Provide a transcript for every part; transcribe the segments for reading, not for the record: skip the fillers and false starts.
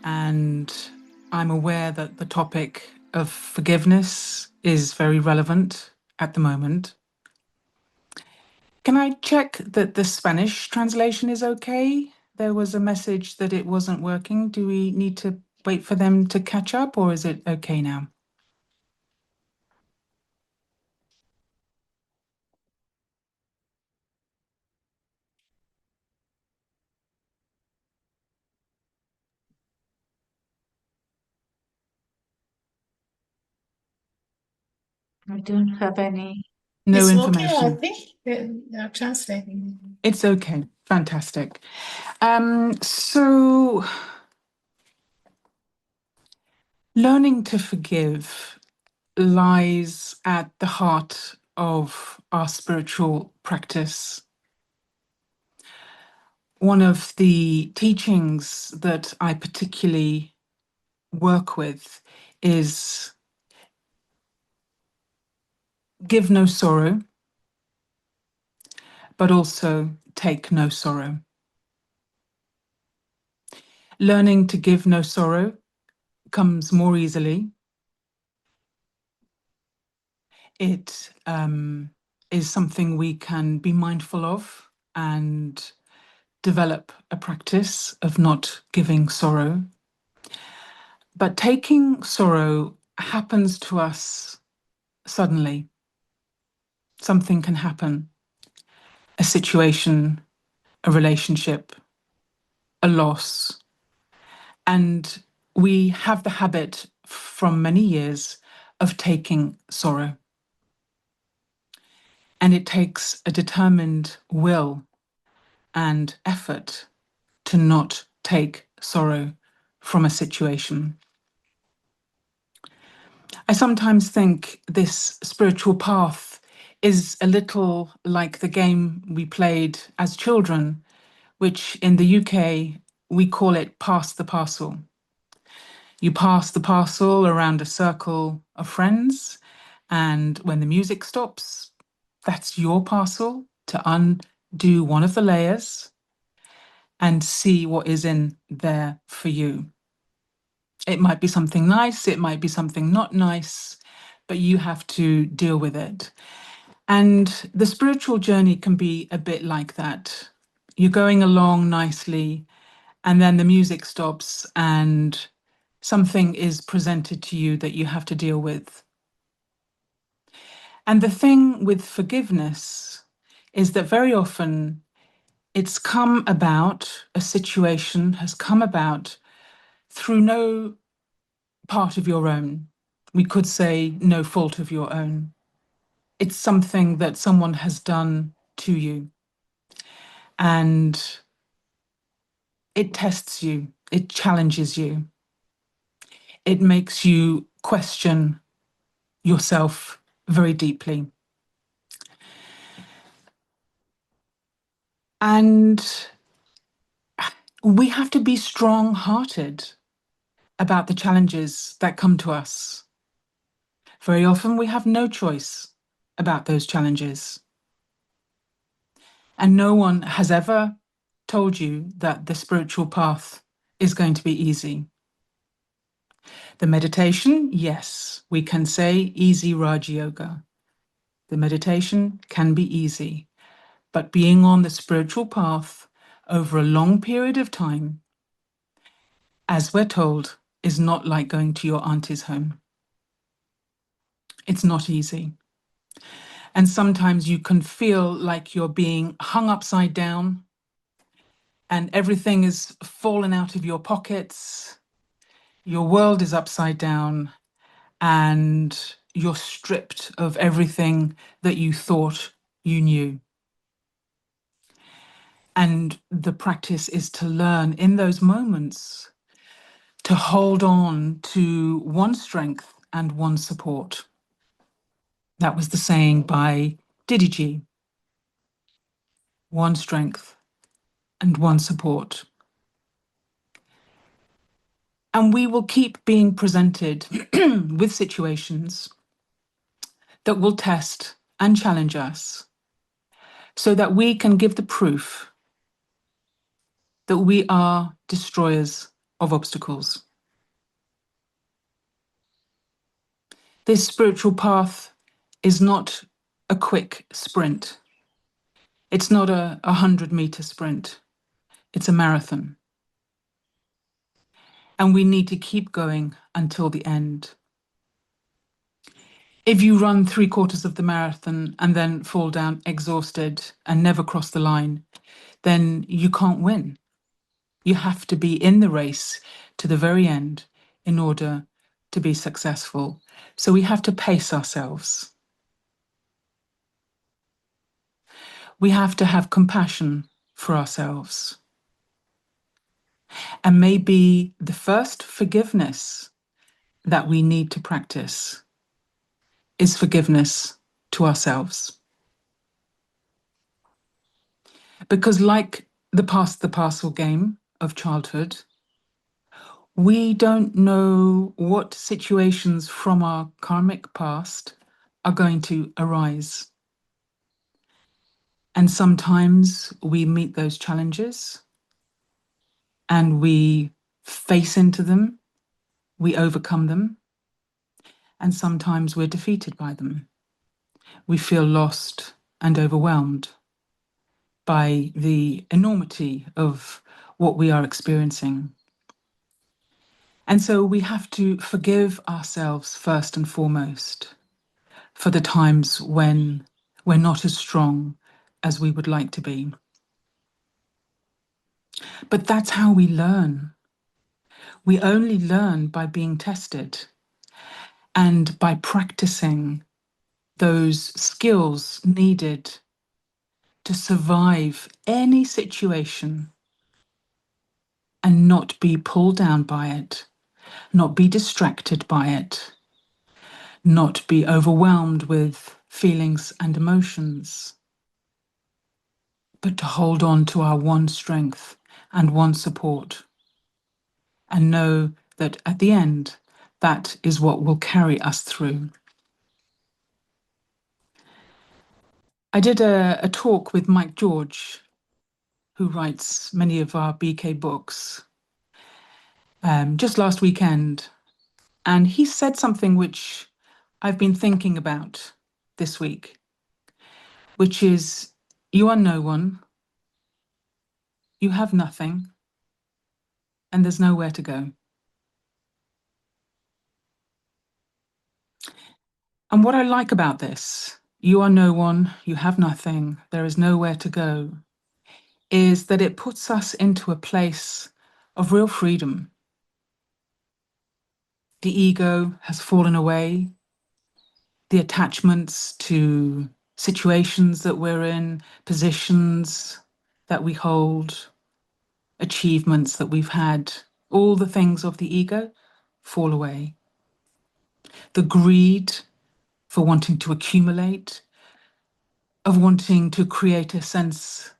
and I'm aware that the topic of forgiveness is very relevant at the moment. Can I check that the Spanish translation is okay? There was a message that it wasn't working. Do we need to wait for them to catch up, or is it okay now? I don't have any. No It's okay, I information. think. They're translating. It's okay. Fantastic. So learning to forgive lies at the heart of our spiritual practice. One of the teachings that I particularly work with is give no sorrow, but also take no sorrow. Learning to give no sorrow comes more easily. It is something we can be mindful of and develop a practice of not giving sorrow. But taking sorrow happens to us suddenly. Something can happen, a situation, a relationship, a loss. And we have the habit from many years of taking sorrow. And it takes a determined will and effort to not take sorrow from a situation. I sometimes think this spiritual path is a little like the game we played as children, which in the UK we call it pass the parcel. You pass the parcel around a circle of friends, and when the music stops, that's your parcel to undo one of the layers and see what is in there for you. It might be something nice, it might be something not nice, but you have to deal with it. And the spiritual journey can be a bit like that. You're going along nicely, and then the music stops, and something is presented to you that you have to deal with. And the thing with forgiveness is that very often it's come about, a situation has come about through no part of your own. We could say no fault of your own. It's something that someone has done to you. And it tests you, it challenges you, it makes you question yourself very deeply. And we have to be strong hearted about the challenges that come to us. Very often we have no choice about those challenges. And no one has ever told you that the spiritual path is going to be easy. The meditation, yes, we can say easy Raj Yoga. The meditation can be easy, but being on the spiritual path over a long period of time, as we're told, is not like going to your auntie's home. It's not easy. And sometimes you can feel like you're being hung upside down and everything is fallen out of your pockets. Your world is upside down and you're stripped of everything that you thought you knew. And the practice is to learn in those moments to hold on to one strength and one support. That was the saying by Didiji. One strength and one support. And we will keep being presented with situations that will test and challenge us so that we can give the proof that we are destroyers of obstacles. This spiritual path is not a quick sprint. It's not a 100-meter sprint. It's a marathon. And we need to keep going until the end. If you run 3/4 of the marathon and then fall down exhausted and never cross the line, then you can't win. You have to be in the race to the very end in order to be successful. So we have to pace ourselves. We have to have compassion for ourselves. And maybe the first forgiveness that we need to practice is forgiveness to ourselves. Because like the pass the parcel game of childhood, we don't know what situations from our karmic past are going to arise. And sometimes we meet those challenges and we face into them, we overcome them, and sometimes we're defeated by them. We feel lost and overwhelmed by the enormity of what we are experiencing. And so we have to forgive ourselves first and foremost for the times when we're not as strong as we would like to be. But that's how we learn. We only learn by being tested and by practicing those skills needed to survive any situation and not be pulled down by it, not be distracted by it, not be overwhelmed with feelings and emotions, but to hold on to our one strength and one support and know that at the end, that is what will carry us through. I did a talk with Mike George, who writes many of our BK books, just last weekend. And he said something which I've been thinking about this week, which is you are no one, you have nothing, and there's nowhere to go. And what I like about this, you are no one, you have nothing, there is nowhere to go, is that it puts us into a place of real freedom. The ego has fallen away, the attachments to situations that we're in, positions that we hold, achievements that we've had, all the things of the ego fall away. The greed for wanting to accumulate, of wanting to create a sense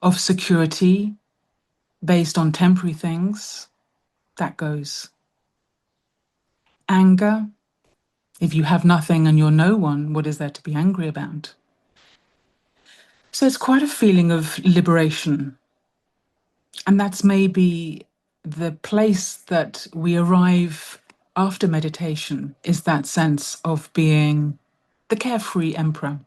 of security based on temporary things, that goes. Anger, if you have nothing and you're no one, what is there to be angry about? So it's quite a feeling of liberation. And that's maybe the place that we arrive after meditation, is that sense of being the carefree emperor.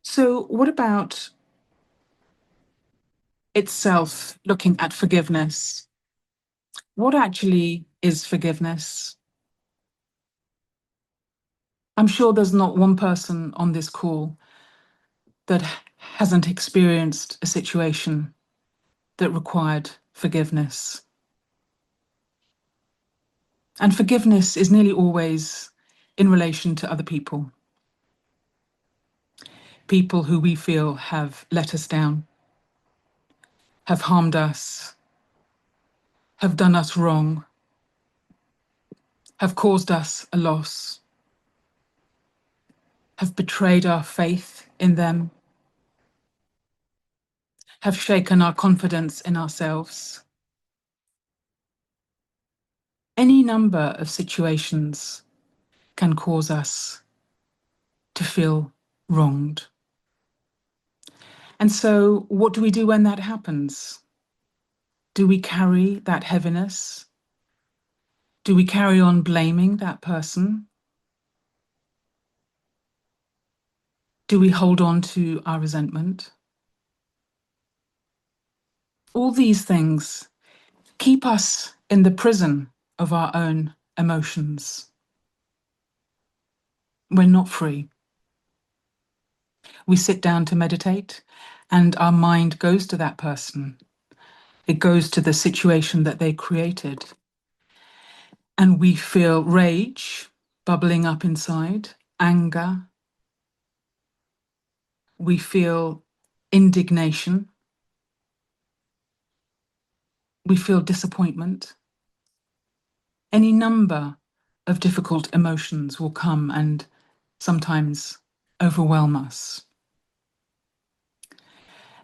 So what about itself, looking at forgiveness? What actually is forgiveness? I'm sure there's not one person on this call that hasn't experienced a situation that required forgiveness. And forgiveness is nearly always in relation to other people, people who we feel have let us down, have harmed us, have done us wrong, have caused us a loss, have betrayed our faith in them, have shaken our confidence in ourselves. Any number of situations can cause us to feel wronged. And so, what do we do when that happens? Do we carry that heaviness? Do we carry on blaming that person? Do we hold on to our resentment? All these things keep us in the prison of our own emotions. We're not free. We sit down to meditate, and our mind goes to that person. It goes to the situation that they created. And we feel rage bubbling up inside, anger. We feel indignation. We feel disappointment. Any number of difficult emotions will come and sometimes overwhelm us.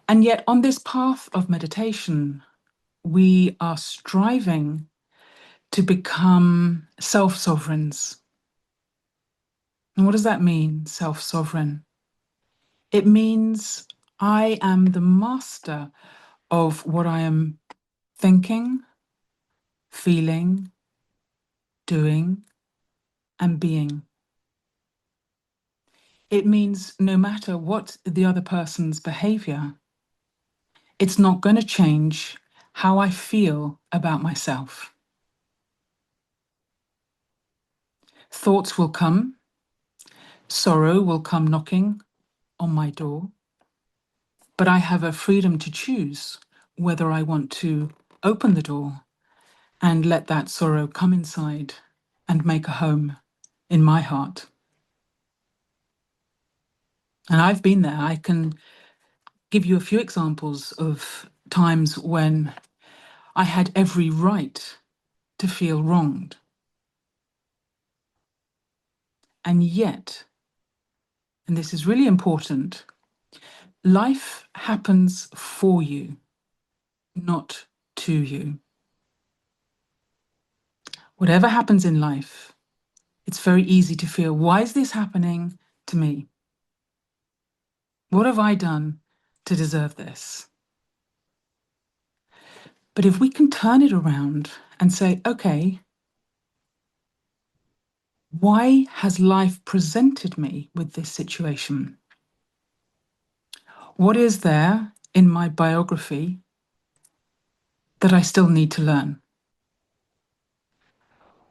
And yet, on this path of meditation, we are striving to become self-sovereigns. And what does that mean, self-sovereign? It means I am the master of what I am thinking, feeling, doing, and being. It means no matter what the other person's behavior, it's not going to change how I feel about myself. Thoughts will come, sorrow will come knocking on my door, but I have a freedom to choose whether I want to open the door and let that sorrow come inside and make a home in my heart. And I've been there. I can give you a few examples of times when I had every right to feel wronged. And yet, and this is really important, life happens for you, not to you. Whatever happens in life, it's very easy to feel, why is this happening to me? What have I done to deserve this? But if we can turn it around and say, okay, why has life presented me with this situation? What is there in my biography that I still need to learn?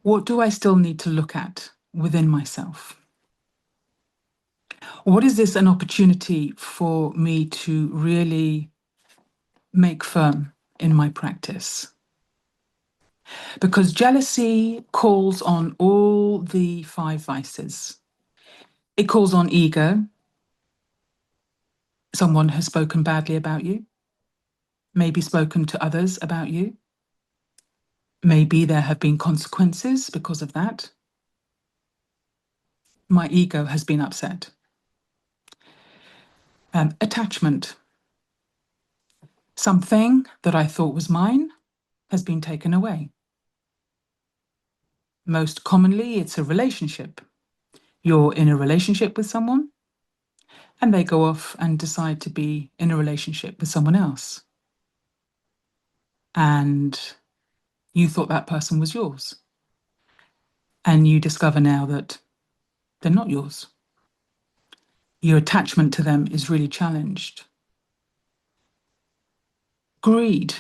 What do I still need to look at within myself? What is this an opportunity for me to really make firm in my practice? Because jealousy calls on all the five vices. It calls on ego. Someone has spoken badly about you, maybe spoken to others about you. Maybe there have been consequences because of that. My ego has been upset. Attachment. Something that I thought was mine has been taken away. Most commonly, it's a relationship. You're in a relationship with someone, and they go off and decide to be in a relationship with someone else. And you thought that person was yours. And you discover now that they're not yours. Your attachment to them is really challenged. Greed.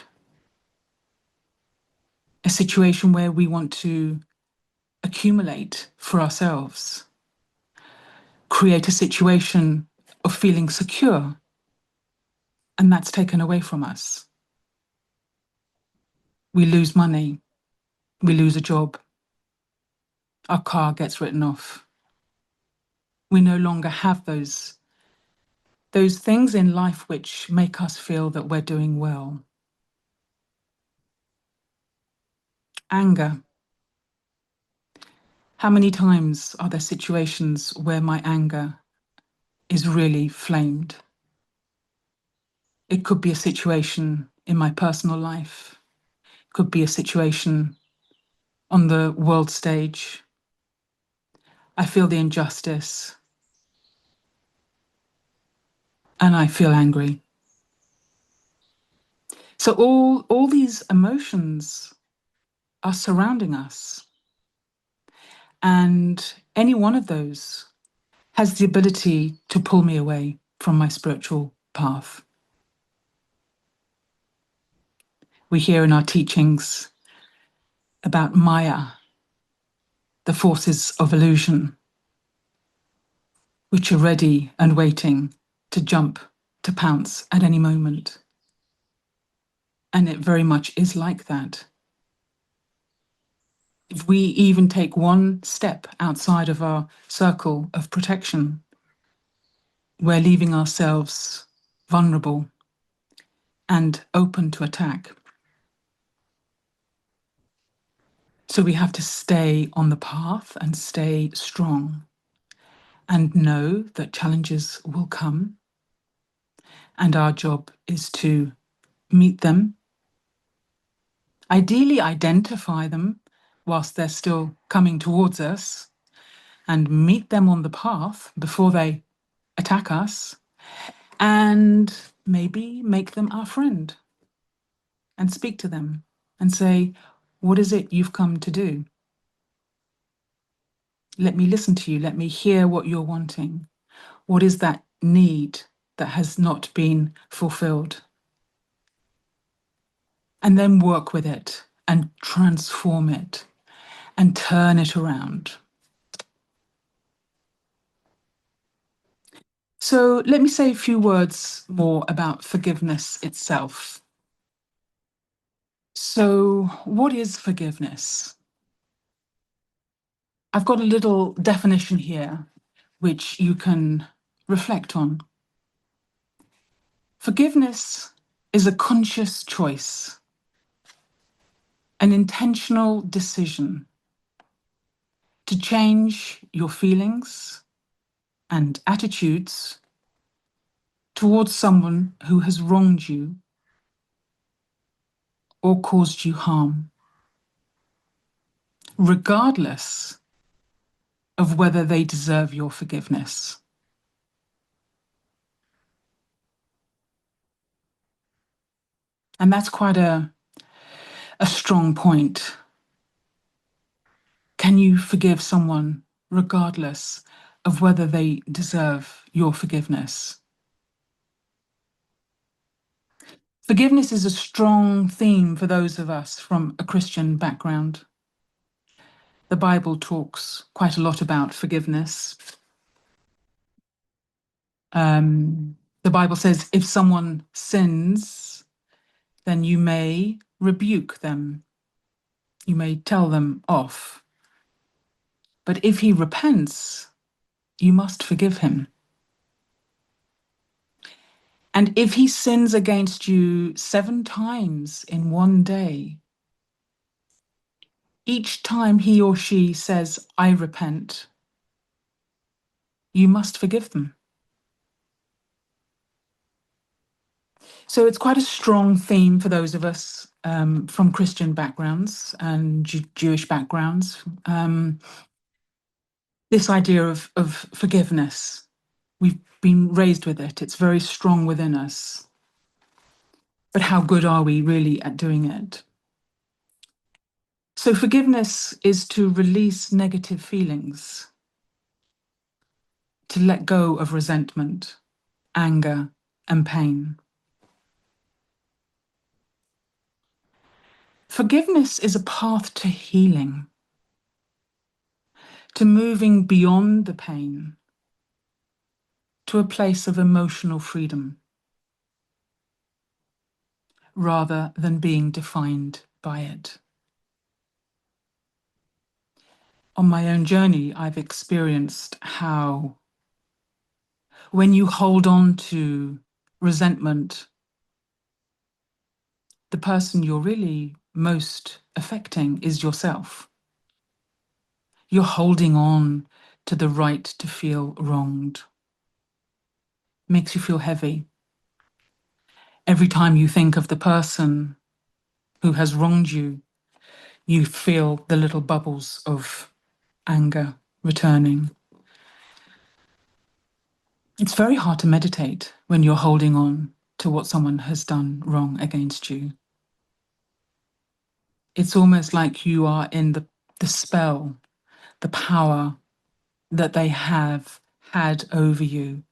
A situation where we want to accumulate for ourselves, create a situation of feeling secure, and that's taken away from us. We lose money, we lose a job, our car gets written off. We no longer have those things in life which make us feel that we're doing well. Anger. How many times are there situations where my anger is really flamed? It could be a situation in my personal life. It could be a situation on the world stage. I feel the injustice and I feel angry. So all these emotions are surrounding us, and any one of those has the ability to pull me away from my spiritual path. We hear in our teachings about Maya, the forces of illusion, which are ready and waiting to jump, to pounce at any moment. And it very much is like that. If we even take one step outside of our circle of protection, we're leaving ourselves vulnerable and open to attack. So we have to stay on the path and stay strong and know that challenges will come. And our job is to meet them, ideally identify them whilst they're still coming towards us, and meet them on the path before they attack us, and maybe make them our friend and speak to them and say, what is it you've come to do? Let me listen to you. Let me hear what you're wanting. What is that need that has not been fulfilled? And then work with it and transform it and turn it around. So let me say a few words more about forgiveness itself. So, what is forgiveness? I've got a little definition here which you can reflect on. Forgiveness is a conscious choice, an intentional decision to change your feelings and attitudes towards someone who has wronged you or caused you harm, regardless of whether they deserve your forgiveness. And that's quite a strong point. Can you forgive someone regardless of whether they deserve your forgiveness? Forgiveness is a strong theme for those of us from a Christian background. The Bible talks quite a lot about forgiveness. The Bible says if someone sins, then you may rebuke them. You may tell them off. But if he repents, you must forgive him. And if he sins against you 7 times in one day, each time he or she says, I repent, you must forgive them. So it's quite a strong theme for those of us from Christian backgrounds and Jewish backgrounds. This idea of forgiveness, we've been raised with it. It's very strong within us. But how good are we really at doing it? So forgiveness is to release negative feelings, to let go of resentment, anger, and pain. Forgiveness is a path to healing, to moving beyond the pain, to a place of emotional freedom, rather than being defined by it. On my own journey, I've experienced how when you hold on to resentment, the person you're really most affecting is yourself. You're holding on to the right to feel wronged. Makes you feel heavy. Every time you think of the person who has wronged you, you feel the little bubbles of anger returning. It's very hard to meditate when you're holding on to what someone has done wrong against you. It's almost like you are in the spell, the power that they have had over you,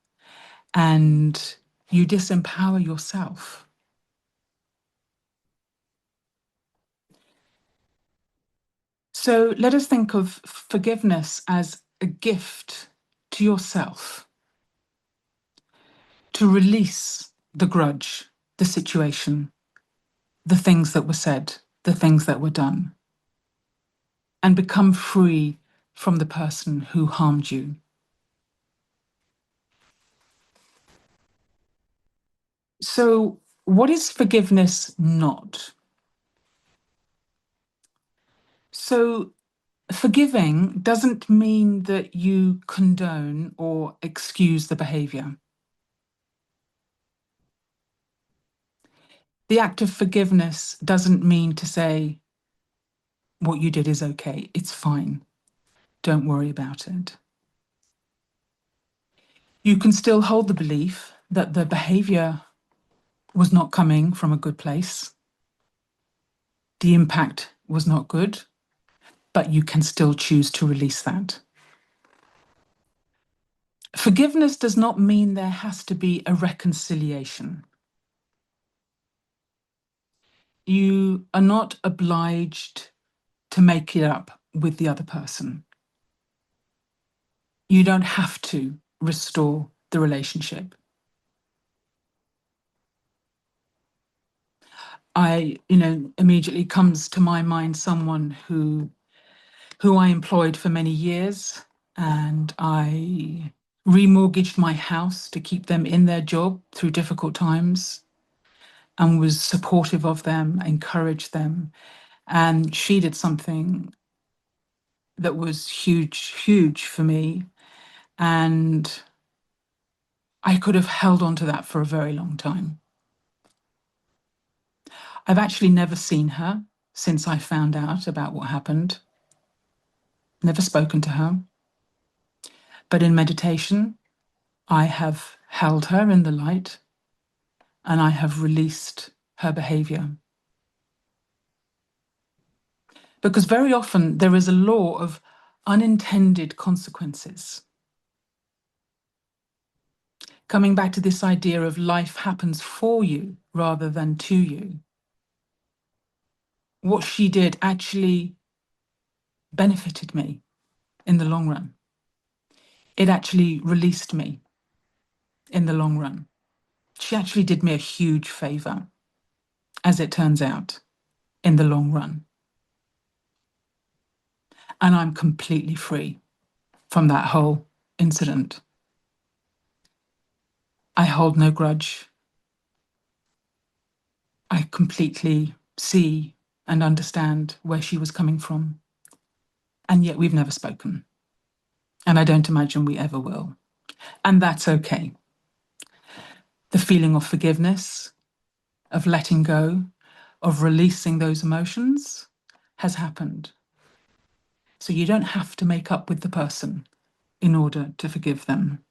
and you disempower yourself. So let us think of forgiveness as a gift to yourself to release the grudge, the situation, the things that were said, the things that were done, and become free from the person who harmed you. So, what is forgiveness not? So, forgiving doesn't mean that you condone or excuse the behavior. The act of forgiveness doesn't mean to say what you did is okay, it's fine, don't worry about it. You can still hold the belief that the behavior was not coming from a good place, the impact was not good, but you can still choose to release that. Forgiveness does not mean there has to be a reconciliation. You are not obliged to make it up with the other person. You don't have to restore the relationship. Immediately comes to my mind someone who I employed for many years, and I remortgaged my house to keep them in their job through difficult times and was supportive of them, encouraged them. And she did something that was huge, huge for me. And I could have held on to that for a very long time. I've actually never seen her since I found out about what happened, never spoken to her. But in meditation, I have held her in the light and I have released her behavior. Because very often there is a law of unintended consequences. Coming back to this idea of life happens for you rather than to you. What she did actually benefited me in the long run. It actually released me in the long run. She actually did me a huge favor, as it turns out, in the long run. And I'm completely free from that whole incident. I hold no grudge. I completely see and understand where she was coming from. And yet we've never spoken. And I don't imagine we ever will. And that's okay. The feeling of forgiveness, of letting go, of releasing those emotions has happened. So you don't have to make up with the person in order to forgive them.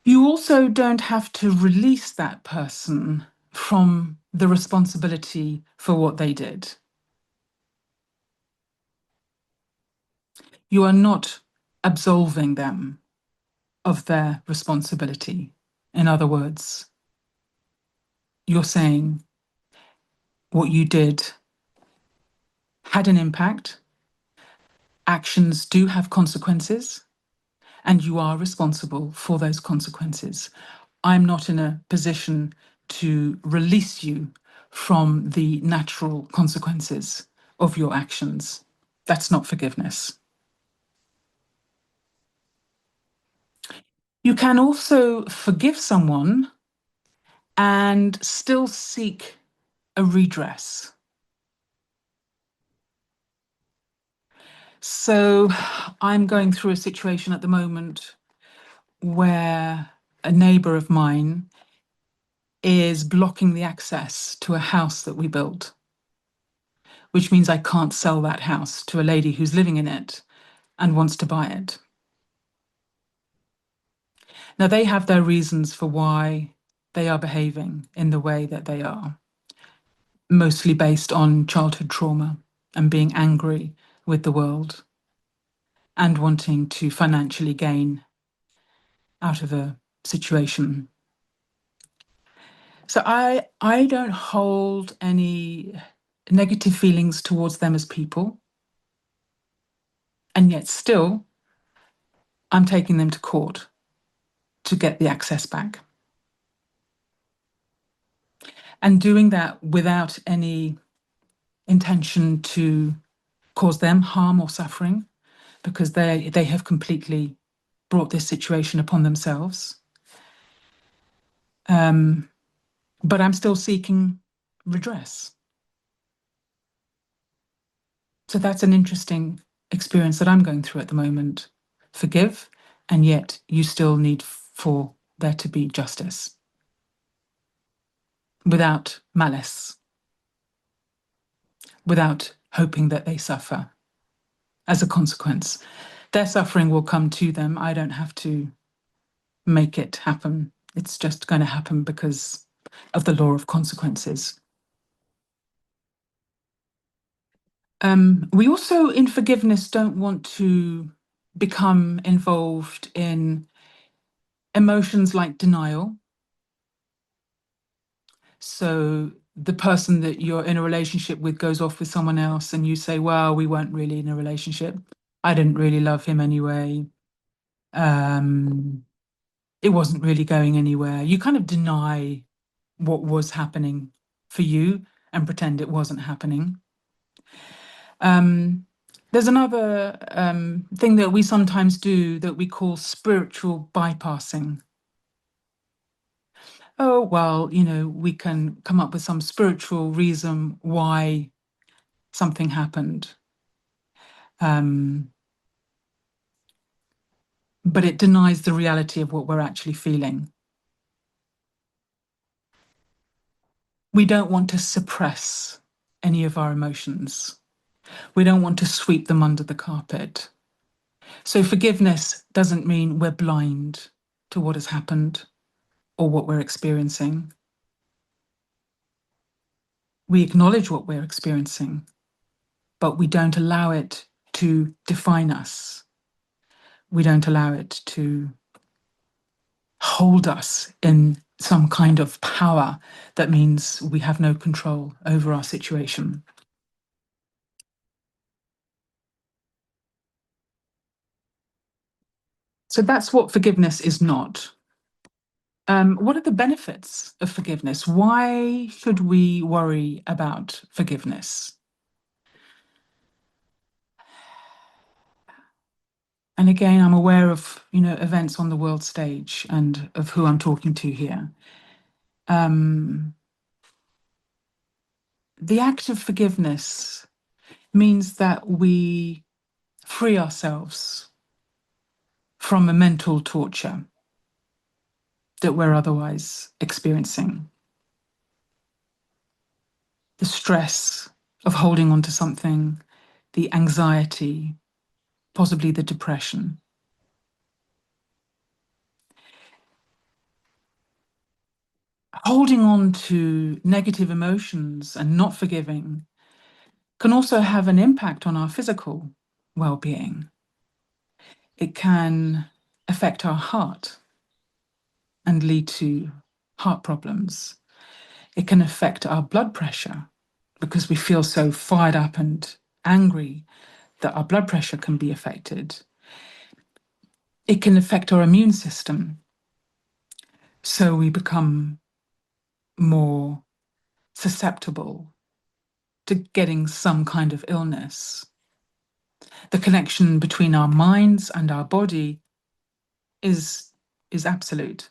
You also don't have to release that person from the responsibility for what they did. You are not absolving them of their responsibility. In other words, you're saying what you did had an impact, actions do have consequences, and you are responsible for those consequences. I'm not in a position to release you from the natural consequences of your actions. That's not forgiveness. You can also forgive someone and still seek a redress. So I'm going through a situation at the moment where a neighbour of mine is blocking the access to a house that we built, which means I can't sell that house to a lady who's living in it and wants to buy it. Now, they have their reasons for why they are behaving in the way that they are, mostly based on childhood trauma and being angry with the world and wanting to financially gain out of a situation. So I don't hold any negative feelings towards them as people, and yet still I'm taking them to court to get the access back. And doing that without any intention to cause them harm or suffering, because they have completely brought this situation upon themselves. But I'm still seeking redress. So that's an interesting experience that I'm going through at the moment. Forgive, and yet you still need for there to be justice without malice, without hoping that they suffer as a consequence. Their suffering will come to them. I don't have to make it happen. It's just going to happen because of the law of consequences. We also, in forgiveness, don't want to become involved in emotions like denial. So the person that you're in a relationship with goes off with someone else, and you say, well, we weren't really in a relationship. I didn't really love him anyway. It wasn't really going anywhere. You kind of deny what was happening for you and pretend it wasn't happening. There's another thing that we sometimes do that we call spiritual bypassing. Oh, well, we can come up with some spiritual reason why something happened. But it denies the reality of what we're actually feeling. We don't want to suppress any of our emotions. We don't want to sweep them under the carpet. So forgiveness doesn't mean we're blind to what has happened or what we're experiencing. We acknowledge what we're experiencing, but we don't allow it to define us. We don't allow it to hold us in some kind of power that means we have no control over our situation. So that's what forgiveness is not. What are the benefits of forgiveness? Why should we worry about forgiveness? And again, I'm aware of, events on the world stage and of who I'm talking to here. The act of forgiveness means that we free ourselves from a mental torture that we're otherwise experiencing. The stress of holding on to something, the anxiety, possibly the depression. Holding on to negative emotions and not forgiving can also have an impact on our physical well-being. It can affect our heart and lead to heart problems. It can affect our blood pressure because we feel so fired up and angry that our blood pressure can be affected. It can affect our immune system, so we become more susceptible to getting some kind of illness. The connection between our minds and our body is absolute.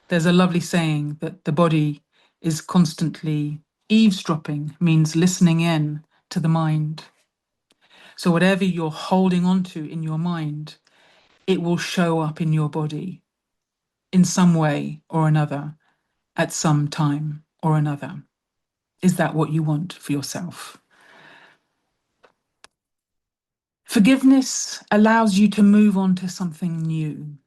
There's a lovely saying that the body is constantly eavesdropping, means listening in to the mind. So whatever you're holding on to in your mind, it will show up in your body in some way or another at some time or another. Is that what you want for yourself? Forgiveness allows you to move on to something new.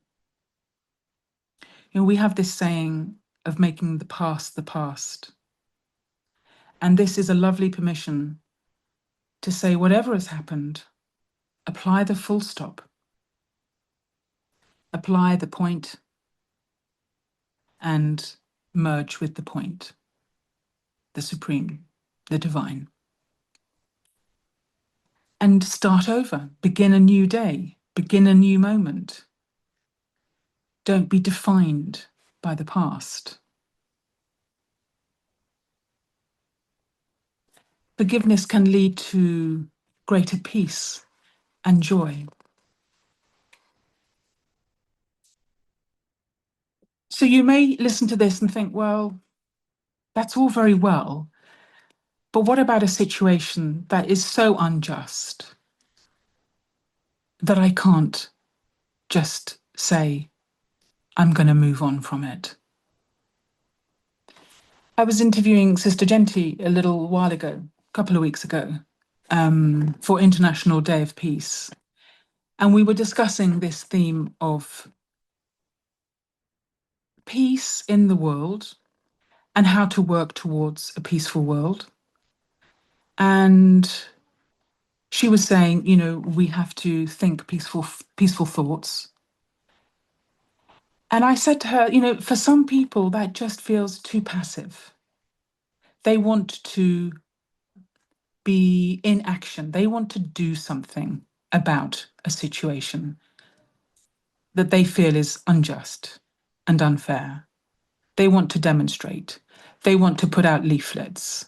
We have this saying of making the past the past. And this is a lovely permission to say whatever has happened, apply the full stop, apply the point, and merge with the point, the supreme, the divine. And start over, begin a new day, begin a new moment. Don't be defined by the past. Forgiveness can lead to greater peace and joy. So you may listen to this and think, well, that's all very well, but what about a situation that is so unjust that I can't just say, I'm going to move on from it? I was interviewing Sister Genti a little while ago, a couple of weeks ago, for International Day of Peace. And we were discussing this theme of peace in the world and how to work towards a peaceful world. And she was saying, we have to think peaceful thoughts. And I said to her, for some people, that just feels too passive. They want to be in action. They want to do something about a situation that they feel is unjust and unfair. They want to demonstrate. They want to put out leaflets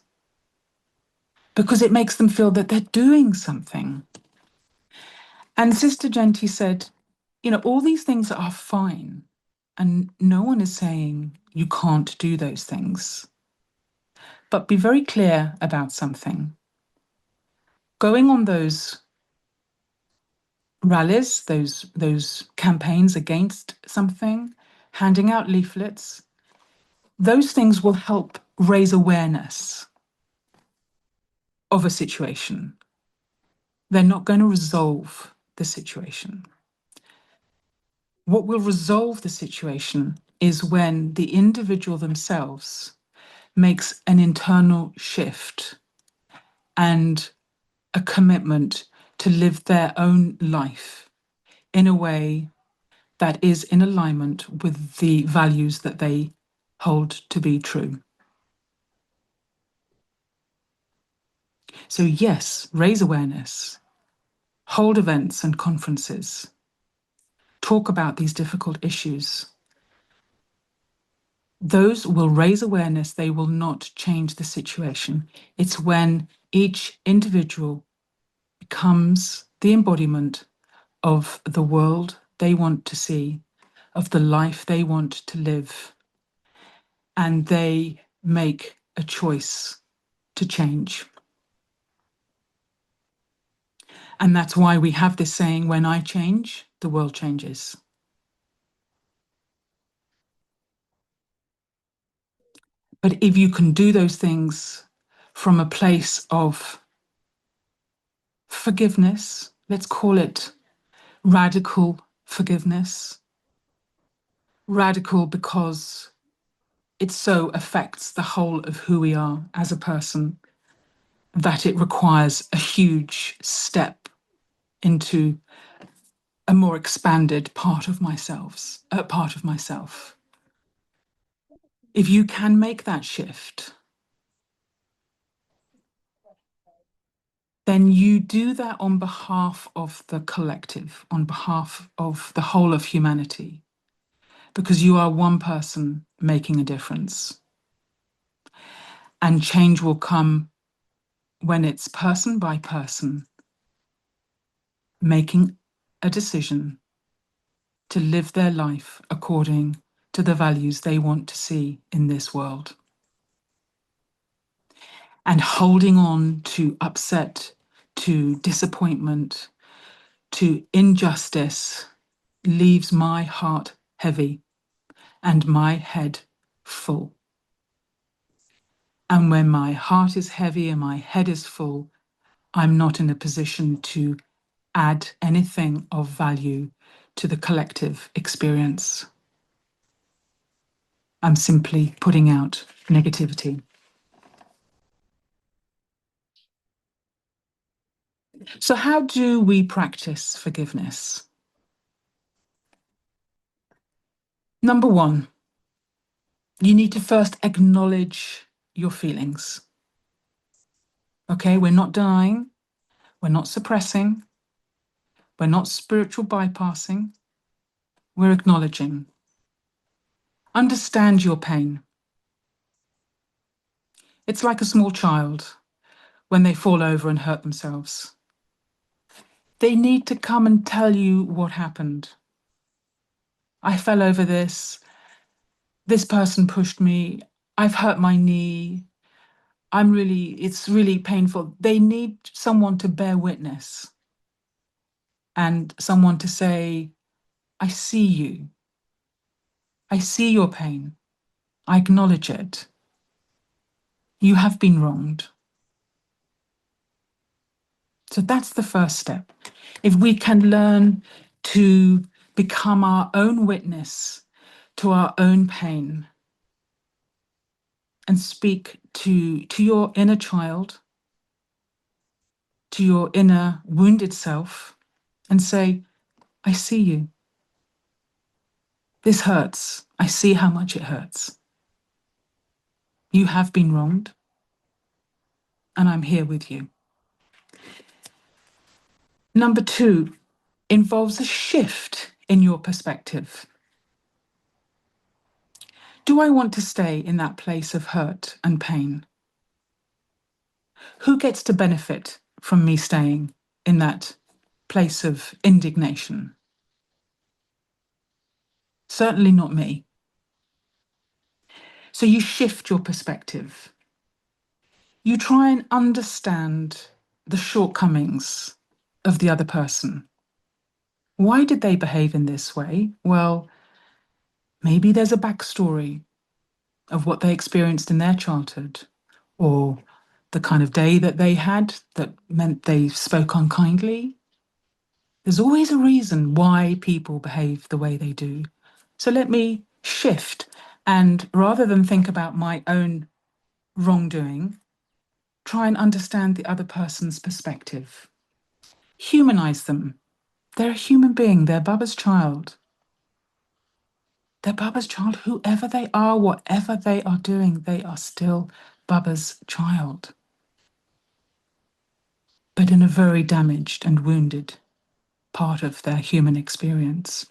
because it makes them feel that they're doing something. And Sister Genti said, all these things are fine. And no one is saying you can't do those things. But be very clear about something. Going on those rallies, those campaigns against something, handing out leaflets, those things will help raise awareness of a situation. They're not going to resolve the situation. What will resolve the situation is when the individual themselves makes an internal shift and a commitment to live their own life in a way that is in alignment with the values that they hold to be true. So yes, raise awareness, hold events and conferences, talk about these difficult issues. Those will raise awareness, they will not change the situation. It's when each individual becomes the embodiment of the world they want to see, of the life they want to live, and they make a choice to change. And that's why we have this saying, when I change, the world changes. But if you can do those things from a place of forgiveness, let's call it radical forgiveness, radical because it so affects the whole of who we are as a person that it requires a huge step into a more expanded part of myself. If you can make that shift, then you do that on behalf of the collective, on behalf of the whole of humanity, because you are one person making a difference. And change will come when it's person by person making a decision to live their life according to the values they want to see in this world. And holding on to upset, to disappointment, to injustice leaves my heart heavy and my head full. And when my heart is heavy and my head is full, I'm not in a position to add anything of value to the collective experience. I'm simply putting out negativity. So, how do we practice forgiveness? Number one, you need to first acknowledge your feelings. Okay, we're not denying, we're not suppressing, we're not spiritual bypassing, we're acknowledging. Understand your pain. It's like a small child when they fall over and hurt themselves. They need to come and tell you what happened. I fell over this person pushed me, I've hurt my knee, it's really painful. They need someone to bear witness and someone to say, I see you. I see your pain. I acknowledge it. You have been wronged. So that's the first step. If we can learn to become our own witness to our own pain and speak to your inner child, to your inner wounded self, and say, I see you. This hurts. I see how much it hurts. You have been wronged, and I'm here with you. Number two involves a shift in your perspective. Do I want to stay in that place of hurt and pain? Who gets to benefit from me staying in that place of indignation? Certainly not me. So you shift your perspective. You try and understand the shortcomings of the other person. Why did they behave in this way? Well, maybe there's a backstory of what they experienced in their childhood, or the kind of day that they had that meant they spoke unkindly. There's always a reason why people behave the way they do. So let me shift, and rather than think about my own wrongdoing, try and understand the other person's perspective. Humanize them. They're a human being, they're Baba's child. They're Baba's child, whoever they are, whatever they are doing, they are still Baba's child, but in a very damaged and wounded part of their human experience.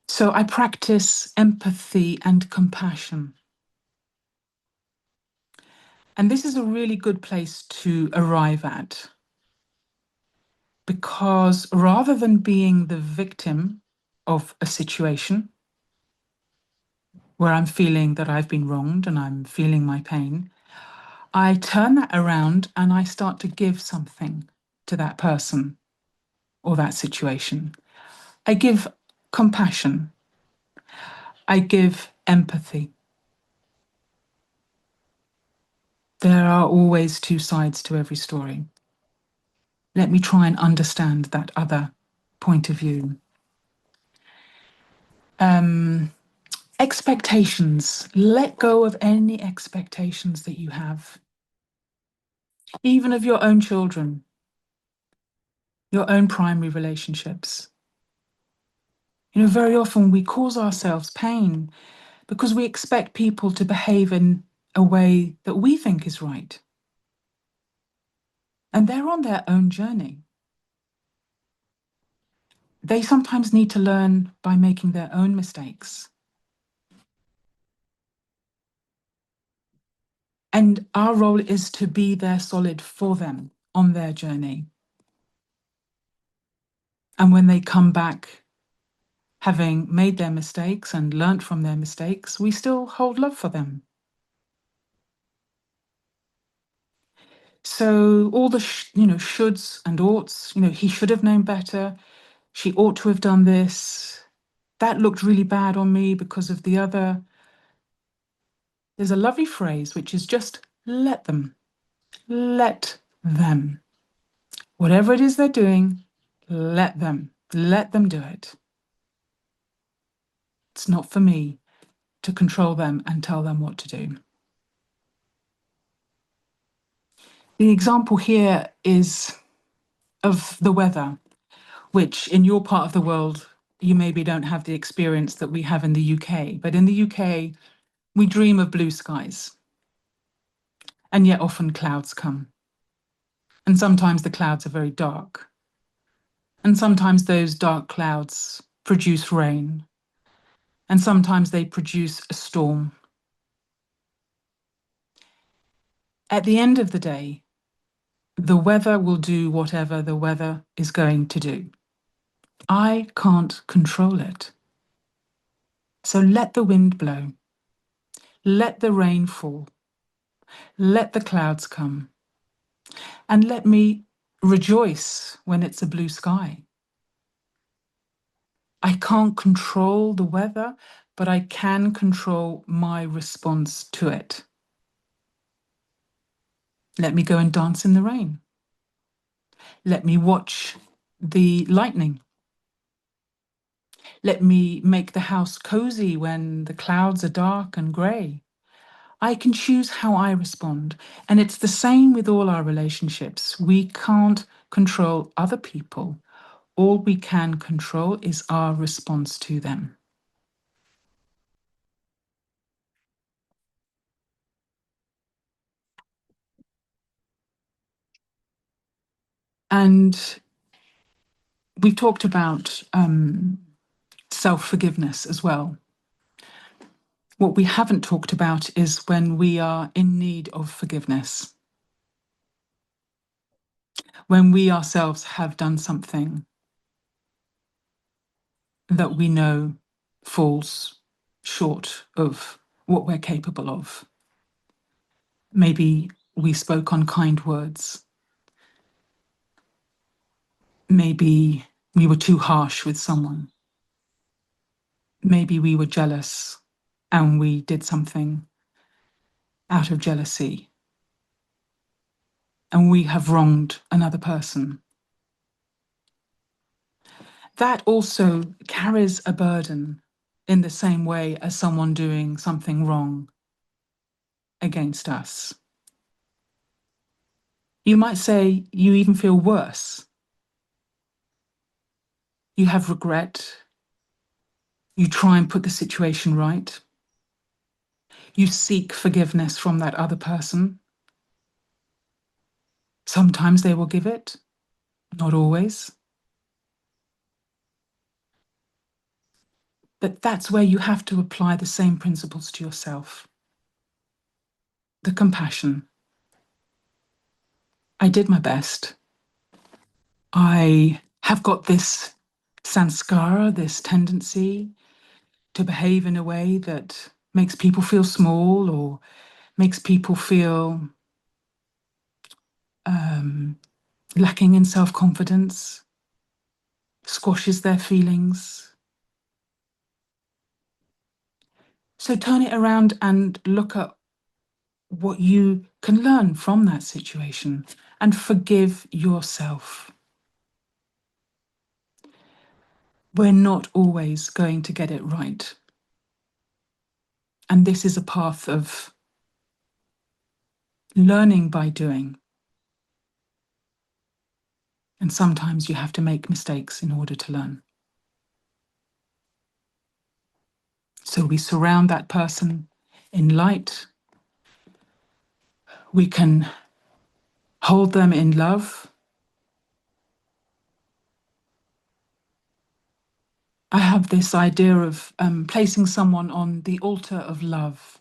So I practice empathy and compassion. And this is a really good place to arrive at, because rather than being the victim of a situation where I'm feeling that I've been wronged and I'm feeling my pain, I turn that around and I start to give something to that person or that situation. I give compassion. I give empathy. There are always two sides to every story. Let me try and understand that other point of view. Expectations. Let go of any expectations that you have, even of your own children, your own primary relationships. You know, very often we cause ourselves pain because we expect people to behave in a way that we think is right. And they're on their own journey. They sometimes need to learn by making their own mistakes. And our role is to be there solid for them on their journey. And when they come back, having made their mistakes and learnt from their mistakes, we still hold love for them. So all the shoulds and oughts, he should have known better. She ought to have done this. That looked really bad on me because of the other. There's a lovely phrase which is just let them. Let them. Whatever it is they're doing, let them do it. It's not for me to control them and tell them what to do. The example here is of the weather, which in your part of the world, you maybe don't have the experience that we have in the UK. But in the UK, we dream of blue skies, and yet often clouds come. And sometimes the clouds are very dark. And sometimes those dark clouds produce rain. And sometimes they produce a storm. At the end of the day, the weather will do whatever the weather is going to do. I can't control it. So let the wind blow. Let the rain fall. Let the clouds come. And let me rejoice when it's a blue sky. I can't control the weather, but I can control my response to it. Let me go and dance in the rain. Let me watch the lightning. Let me make the house cozy when the clouds are dark and grey. I can choose how I respond. And it's the same with all our relationships. We can't control other people. All we can control is our response to them. And we've talked about self-forgiveness as well. What we haven't talked about is when we are in need of forgiveness. When we ourselves have done something that we know falls short of what we're capable of. Maybe we spoke unkind words. Maybe we were too harsh with someone. Maybe we were jealous and we did something out of jealousy and we have wronged another person. That also carries a burden in the same way as someone doing something wrong against us. You might say you even feel worse. You have regret. You try and put the situation right. You seek forgiveness from that other person. Sometimes they will give it, not always. But that's where you have to apply the same principles to yourself. The compassion. I did my best. I have got this sanskara, this tendency to behave in a way that makes people feel small or makes people feel lacking in self-confidence, squashes their feelings. So turn it around and look at what you can learn from that situation and forgive yourself. We're not always going to get it right. And this is a path of learning by doing. And sometimes you have to make mistakes in order to learn. So we surround that person in light. We can hold them in love. I have this idea of placing someone on the altar of love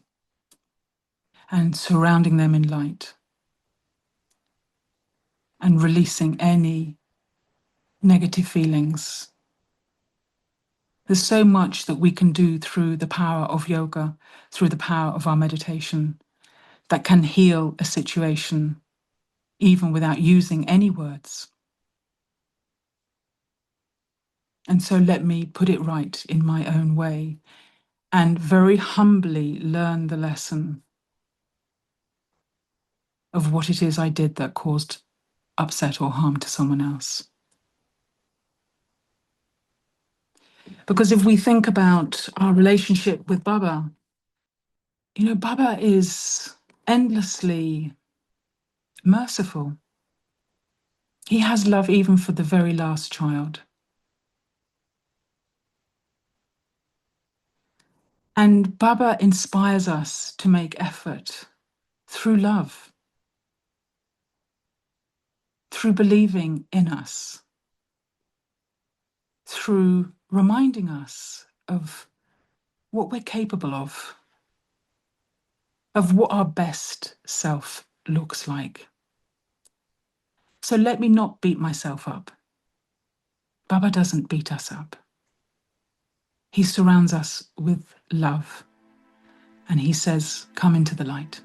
and surrounding them in light and releasing any negative feelings. There's so much that we can do through the power of yoga, through the power of our meditation, that can heal a situation even without using any words. And so let me put it right in my own way and very humbly learn the lesson of what it is I did that caused upset or harm to someone else. Because if we think about our relationship with Baba, you know, Baba is endlessly merciful. He has love even for the very last child. And Baba inspires us to make effort through love, through believing in us, through reminding us of what we're capable of what our best self looks like. So let me not beat myself up. Baba doesn't beat us up. He surrounds us with love and he says, come into the light.